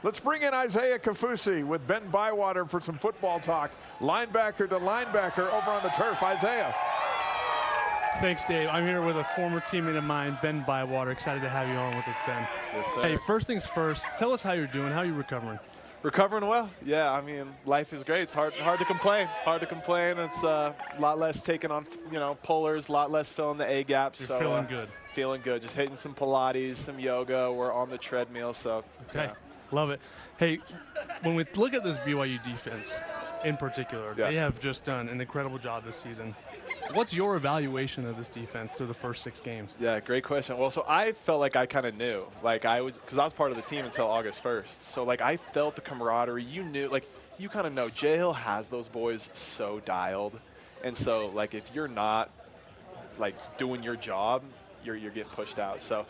Let's bring in Isaiah Kafusi with Ben Bywater for some football talk. Linebacker to linebacker over on the turf. Isaiah. Thanks, Dave. I'm here with a former teammate of mine, Ben Bywater. Excited to have you on with us, Ben. Yes, sir. Hey, first things first, tell us how you're doing. How are you recovering? Recovering well. Yeah, I mean, life is great. It's hard to complain. Hard to complain. It's a lot less taking on, pullers, a lot less filling the A gaps. You're so, feeling good. Feeling good. Just hitting some Pilates, some yoga. We're on the treadmill, so. Okay, yeah. Love it. Hey, when we look at this BYU defense in particular, they have just done an incredible job this season. What's your evaluation of this defense through the first 6 games? Yeah, great question. Well, so I felt like I kind of knew. Like because I was part of the team until August 1st. So like I felt the camaraderie. You knew, like you kind of know. Jay Hill has those boys so dialed. And so like if you're not like doing your job, you're getting pushed out. So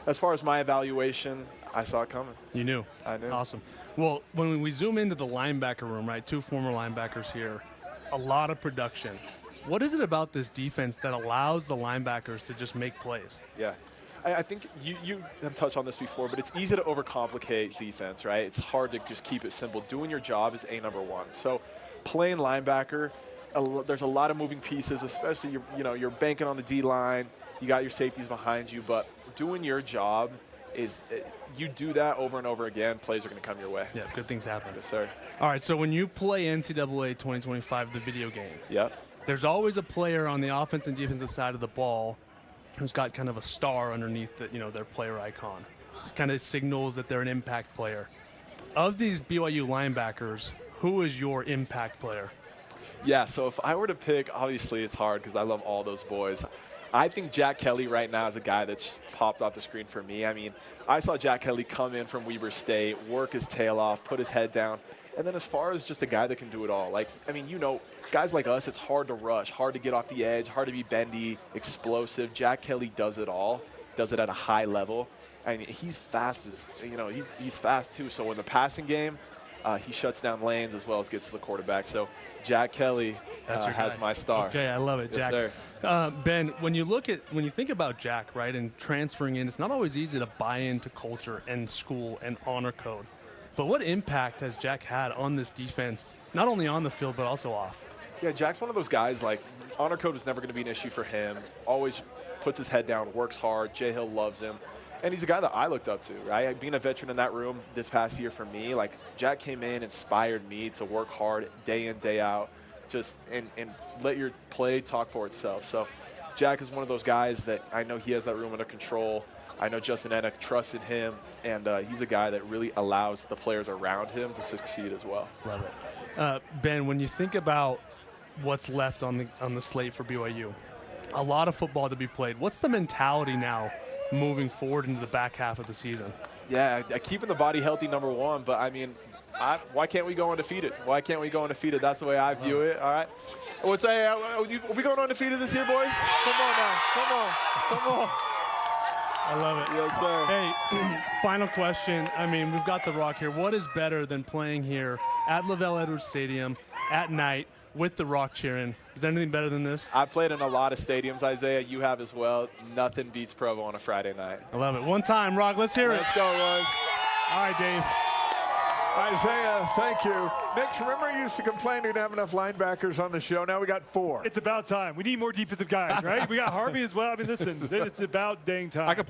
as far as my evaluation, I saw it coming. You knew. I knew. Awesome. Well, when we zoom into the linebacker room, right, 2 former linebackers here, a lot of production. What is it about this defense that allows the linebackers to just make plays? Yeah. I think you have touched on this before, but it's easy to overcomplicate defense, right? It's hard to just keep it simple. Doing your job is number one. So playing linebacker, there's a lot of moving pieces, especially you're banking on the D-line. You got your safeties behind you, but doing your job is you do that over and over again, plays are going to come your way. Yeah, good things happen. Yes, sir. All right, so when you play NCAA 2025, the video game, there's always a player on the offense and defensive side of the ball who's got kind of a star underneath their player icon. Kind of signals that they're an impact player. Of these BYU linebackers, who is your impact player? Yeah, so if I were to pick, obviously it's hard because I love all those boys. I think Jack Kelly right now is a guy that's popped off the screen for me. I mean, I saw Jack Kelly come in from Weber State, work his tail off, put his head down. And then as far as just a guy that can do it all, like, I mean, guys like us, it's hard to rush, hard to get off the edge, hard to be bendy, explosive. Jack Kelly does it all, does it at a high level. I mean, he's fast he's fast too. So in the passing game, he shuts down lanes as well as gets to the quarterback. So Jack Kelly has my star. Okay, I love it, Jack. Yes, sir. Ben, when you think about Jack, right, and transferring in, it's not always easy to buy into culture and school and honor code. But what impact has Jack had on this defense, not only on the field but also off? Yeah, Jack's one of those guys, like, honor code is never going to be an issue for him. Always puts his head down, works hard. Jay Hill loves him. And he's a guy that I looked up to, right? Being a veteran in that room this past year for me, like, Jack came in, inspired me to work hard day in, day out, just and let your play talk for itself. So Jack is one of those guys that I know he has that room under control. I know Justin Enoch trusts in him, and he's a guy that really allows the players around him to succeed as well. Love it. Ben, when you think about what's left on the slate for BYU, a lot of football to be played. What's the mentality now moving forward into the back half of the season? Yeah, keeping the body healthy, number one, but I mean, why can't we go undefeated? Why can't we go undefeated? That's the way I view it, all right? I would say, are we going undefeated this year, boys? Come on now, come on. I love it. Yes, sir. Hey, final question. I mean, we've got The Rock here. What is better than playing here at Lavelle Edwards Stadium at night with The Rock cheering? Is there anything better than this? I've played in a lot of stadiums, Isaiah. You have as well. Nothing beats Provo on a Friday night. I love it. One time, Rock. Let's hear it. Let's go, Roy. All right, Dave. Isaiah, thank you. Nick, remember you used to complain you didn't have enough linebackers on the show. Now we got 4. It's about time. We need more defensive guys, right? We got Harvey as well. I mean, listen, it's about dang time.